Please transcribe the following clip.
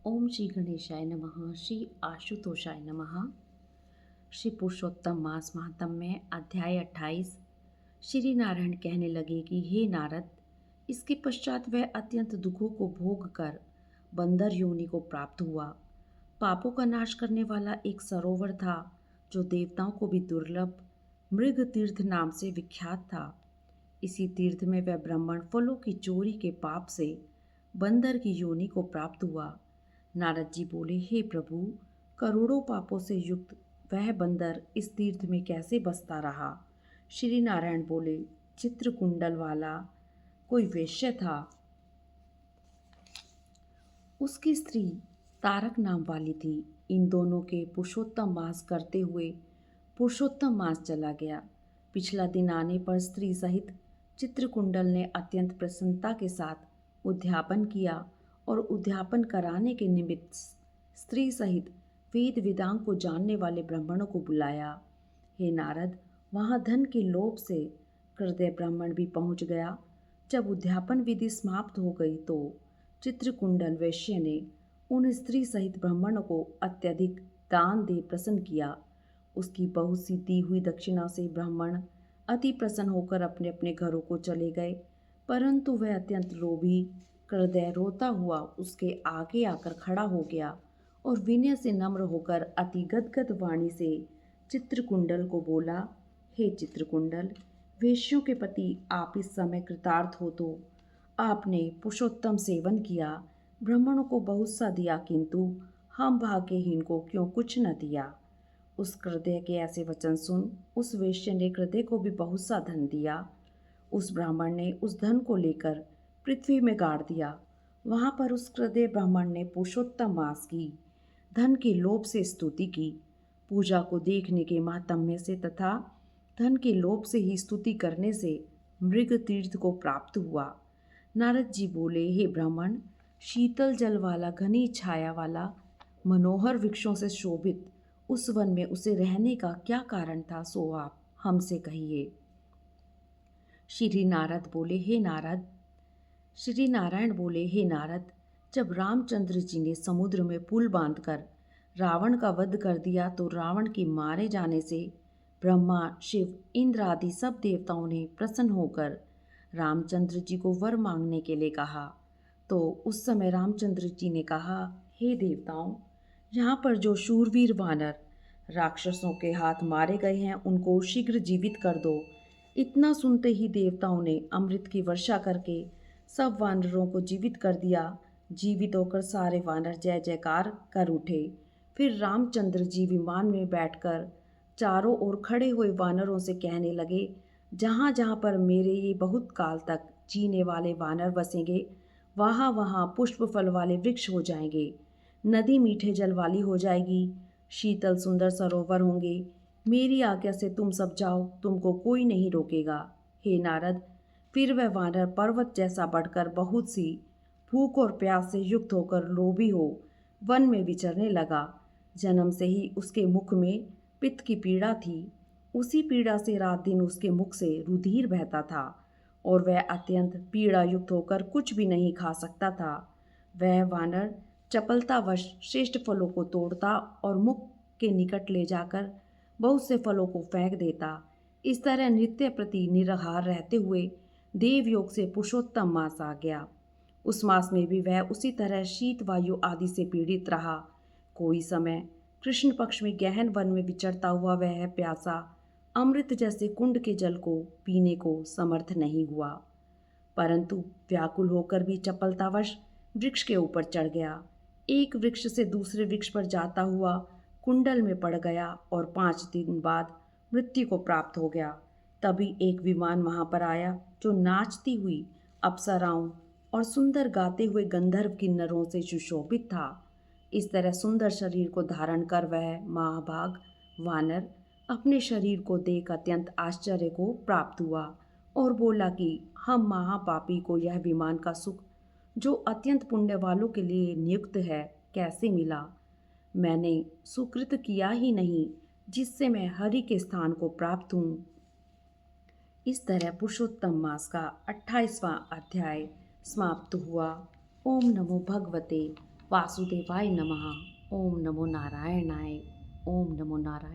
ओम श्री गणेशाय नमः। श्री आशुतोषाय नमः। श्री पुरुषोत्तम मास महात्म्य में अध्याय 28। श्री नारायण कहने लगे कि हे नारद, इसके पश्चात वह अत्यंत दुखों को भोग कर बंदर योनि को प्राप्त हुआ। पापों का नाश करने वाला एक सरोवर था जो देवताओं को भी दुर्लभ मृग तीर्थ नाम से विख्यात था। इसी तीर्थ में वह ब्राह्मण फलों की चोरी के पाप से बंदर की योनि को प्राप्त हुआ। नारद जी बोले, हे प्रभु, करोड़ों पापों से युक्त वह बंदर इस तीर्थ में कैसे बसता रहा। श्री नारायण बोले, चित्रकुंडल वाला कोई वेश्या था। उसकी स्त्री तारक नाम वाली थी। इन दोनों के पुरुषोत्तम मास करते हुए पुरुषोत्तम मास चला गया। पिछला दिन आने पर स्त्री सहित चित्रकुंडल ने अत्यंत प्रसन्नता के साथ उद्यापन किया और उद्यापन कराने के निमित्त स्त्री सहित वेद वेदांग को जानने वाले ब्राह्मणों को बुलाया। हे नारद, वहाँ धन के लोभ से हृदय ब्राह्मण भी पहुँच गया। जब उद्यापन विधि समाप्त हो गई तो चित्रकुंडल वैश्य ने उन स्त्री सहित ब्राह्मणों को अत्यधिक दान दे प्रसन्न किया। उसकी बहुत सी दी हुई दक्षिणा से ब्राह्मण अति प्रसन्न होकर अपने अपने घरों को चले गए। परंतु वह अत्यंत लोभी हृदय रोता हुआ उसके आगे आकर खड़ा हो गया और विनय से नम्र होकर अति गदगद वाणी से चित्रकुंडल को बोला, हे चित्रकुंडल, वेश्यों के पति आप इस समय कृतार्थ हो तो आपने पुरुषोत्तम सेवन किया, ब्राह्मणों को बहुत सा दिया, किंतु हम भाग्यहीन को क्यों कुछ न दिया। उस हृदय के ऐसे वचन सुन उस वेश्या ने हृदय को भी बहुत सा धन दिया। उस ब्राह्मण ने उस धन को लेकर पृथ्वी में गाड़ दिया। वहां पर उस हृदय ब्राह्मण ने पुरुषोत्तम मास की धन के लोभ से स्तुति की। पूजा को देखने के महात्म्य से तथा धन के लोभ से ही स्तुति करने से मृग तीर्थ को प्राप्त हुआ। नारद जी बोले, हे ब्राह्मण, शीतल जल वाला घनी छाया वाला मनोहर वृक्षों से शोभित उस वन में उसे रहने का क्या कारण था, सो आप हमसे कहिए। श्री नारद बोले, हे नारद श्री नारायण बोले, हे नारद, जब रामचंद्र जी ने समुद्र में पुल बांधकर रावण का वध कर दिया तो रावण के मारे जाने से ब्रह्मा, शिव, इंद्र आदि सब देवताओं ने प्रसन्न होकर रामचंद्र जी को वर मांगने के लिए कहा। तो उस समय रामचंद्र जी ने कहा, हे देवताओं, यहाँ पर जो शूरवीर वानर राक्षसों के हाथ मारे गए हैं उनको शीघ्र जीवित कर दो। इतना सुनते ही देवताओं ने अमृत की वर्षा करके सब वानरों को जीवित कर दिया। जीवित होकर सारे वानर जय जयकार कर उठे। फिर रामचंद्र जी विमान में बैठकर चारों ओर खड़े हुए वानरों से कहने लगे, जहाँ जहाँ पर मेरे ये बहुत काल तक जीने वाले वानर बसेंगे, वहाँ वहाँ पुष्प फल वाले वृक्ष हो जाएंगे, नदी मीठे जल वाली हो जाएगी, शीतल सुंदर सरोवर होंगे। मेरी आज्ञा से तुम सब जाओ, तुमको कोई नहीं रोकेगा। हे नारद, फिर वह वानर पर्वत जैसा बढ़कर बहुत सी भूख और प्यास से युक्त होकर लोभी हो वन में विचरने लगा। जन्म से ही उसके मुख में पित्त की पीड़ा थी। उसी पीड़ा से रात दिन उसके मुख से रुधिर बहता था और वह अत्यंत पीड़ा युक्त होकर कुछ भी नहीं खा सकता था। वह वानर चपलतावश श्रेष्ठ फलों को तोड़ता और मुख के निकट ले जाकर बहुत से फलों को फेंक देता। इस तरह नित्य प्रति निराहार रहते हुए देवयोग से पुरुषोत्तम मास आ गया। उस मास में भी वह उसी तरह शीत वायु आदि से पीड़ित रहा। कोई समय कृष्ण पक्ष में गहन वन में विचरता हुआ वह प्यासा अमृत जैसे कुंड के जल को पीने को समर्थ नहीं हुआ, परंतु व्याकुल होकर भी चपलतावश वृक्ष के ऊपर चढ़ गया। एक वृक्ष से दूसरे वृक्ष पर जाता हुआ कुंडल में पड़ गया और 5 दिन बाद मृत्यु को प्राप्त हो गया। तभी एक विमान वहां पर आया जो नाचती हुई अप्सराओं और सुंदर गाते हुए गंधर्व किन्नरों से सुशोभित था। इस तरह सुंदर शरीर को धारण कर वह महाभाग वानर अपने शरीर को देख अत्यंत आश्चर्य को प्राप्त हुआ और बोला कि हम महापापी को यह विमान का सुख जो अत्यंत पुण्य वालों के लिए नियुक्त है कैसे मिला। मैंने सुकृत किया ही नहीं जिससे मैं हरि के स्थान को प्राप्त हूँ। इस तरह पुरुषोत्तम मास का 28वां अध्याय समाप्त हुआ। ओम नमो भगवते वासुदेवाय नमः। ओम नमो नारायणाय। ओम नमो नारायण।